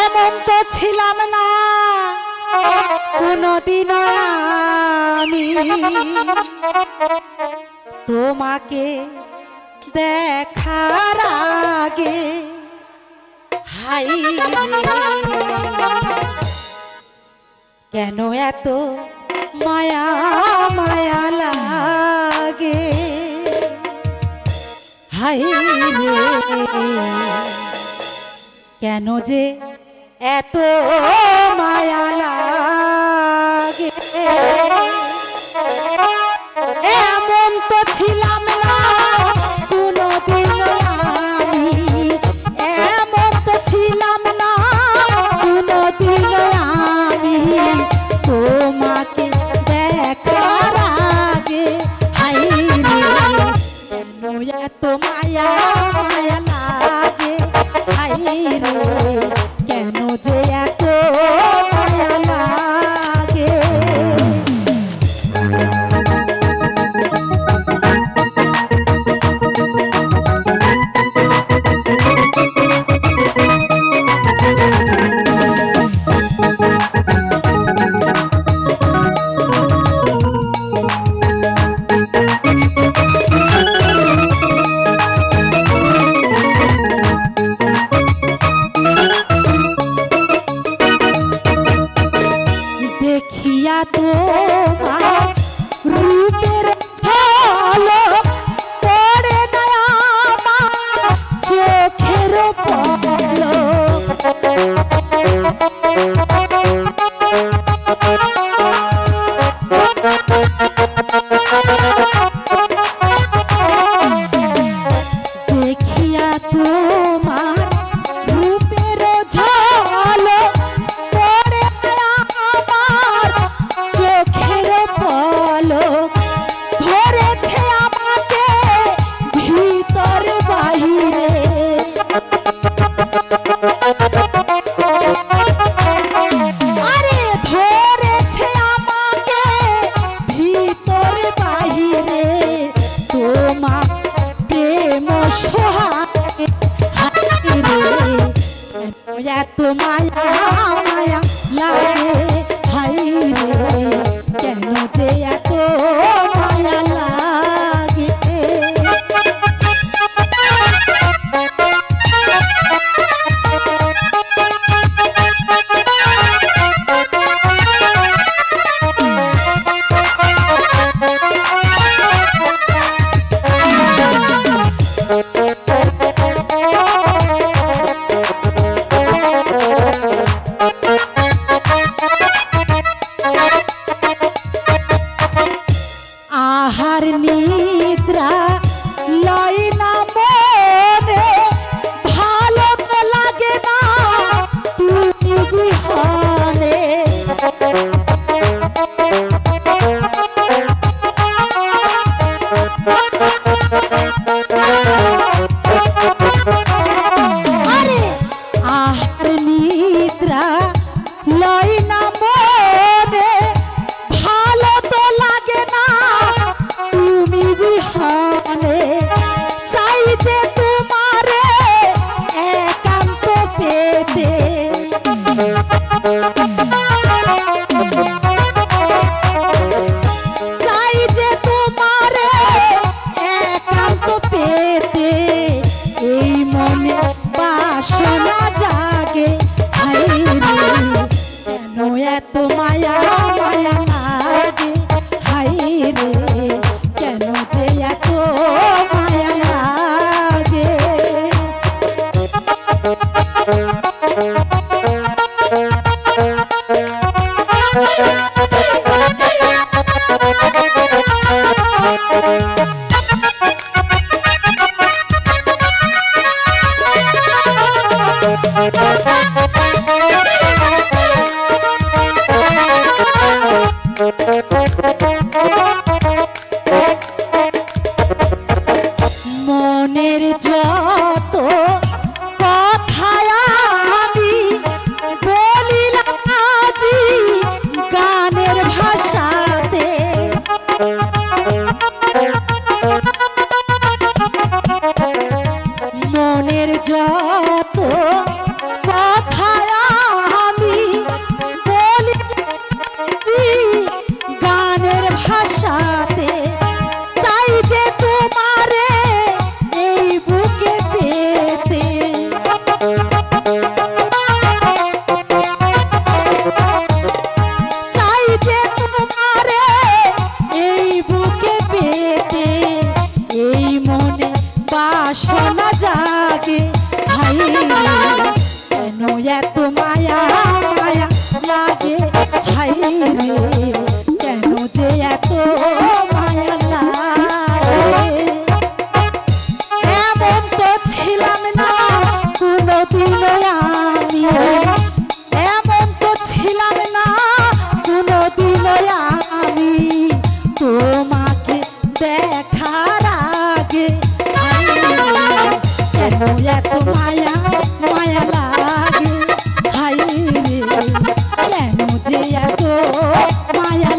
এমন তো ছিলাম না কোনদিন আমি তোমাকে দেখার আগে। হাই কেন এত মায়া মায়া লাগে। হাই কেন যে এত মায়া লাগে। এমন তো ছিলাম না কোনদিন আমি, এমন তো ছিলাম না কোনদিন আমি তোমাকে দেখার আগে। হাই রে কেন এত মায়া মায়া লাগে। হাই রে কেন যে এত মায়া লাগে। দেখিয়া তোমার রূপের ঝলক পড়ে না আমার চোখের পলক। দেখিয়া তোমার রূপের ঝলক পড়ে আমার চোখের পলক। ধরেছে আমাকে ভিতর বাহিরে, আরে ধরেছে আমাকে ভিতর বাহিরে তোমার প্রেম সোহাগে। হায় রে এত মায়া মায়া লাগে। হাই রে কেন যে এত মায়া লাগে। আহার নিদ্রা লয় না মনে, ভালো তো লাগে না তুমি বিহনে। আরে আহার নিদ্রা লয় না মনে, ভালো তো লাগে না তুমি বিহনে। চাই যে তোমারে একান্ত পেতে, চাই যে তোমারে একান্ত পেতে, এই মনে বাসনা জাগে। হাই রে কেন এত মায়া মায়া লাগে। হাই রে কেন যে এত মায়া লাগে। মনের যত কথা আমি বলিলাম আজি গানের ভাষাতে। মনের যত কথা এত মায়া মায়া লাগে হাই রে কেন যে এত মায়া লাগে এমন তো ছিলাম না কোনোদিনও আমি এমন তো ছিলাম না কোনোদিনও আমি তোমাকে দেখার আগে কেন এত মায়া মায়া লাগে হাই রে কেন যে এত মায়া